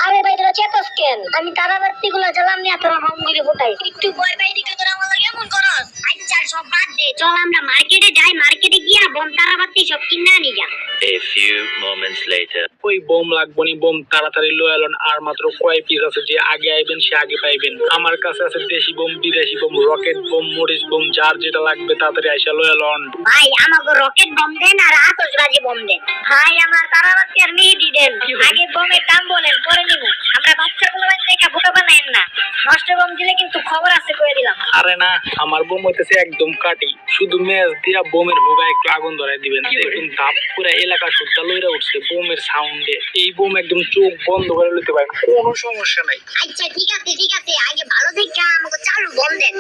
আরে ভাই তোরা চেতস কেন? আমি তারাবাতি গুলা জ্বালাম নিয়ে তোরা হাম করে ফোটাই। একটু ভয় পাই দিকে তোরা আমার লাগে এমন করস। আচ্ছা সব বাদ দে, চল আমরা মার্কেটে যাই, মার্কেটে গিয়া বোম তারাবাতি সব কিনা নিয়ে যা। A few moments later. ওই বোম লাগবো নি, বোম তাড়াতাড়ি লয়ে এলন। আর মাত্র কয় পিস আছে, যে আগে আইবেন সে আগে পাইবেন। আমার কাছে আছে দেশি বোম, বিদেশি বোম, রকেট বোম, মরিচ বোম, যার যেটা লাগবে তাড়াতাড়ি আইসা লয়ে এলন। ভাই আমাকে রকেট বোম দেন আর আতশবাজি বোম দেন। ভাই আমার তারাবাতি আর মেহেদি দেন। আগে বোমের দাম বলেন, পরে নিব। আমরা বাচ্চাগুলো দেখে বোকা বানায়েন না। নষ্ট বোম দিলে কিন্তু খবর আছে কয়ে দিলাম। আরে না, আমার বোম হইতেছে একদম কাটি। শুধু ম্যাচ দিয়া বোমের হোগায় একটু আগুন ধরাই দিবেন, দেখুন ধাপ করে এলাকা সুদ্ধা লইরা উঠছে বোমের সাউন্ডে। এই বোম একদম চোখ বন্ধ করে লইতে পারেন, কোনো সমস্যা নাই। আচ্ছা ঠিক আছে ঠিক আছে, আগে ভালো দেখে আমাকে চালু বোম দেন।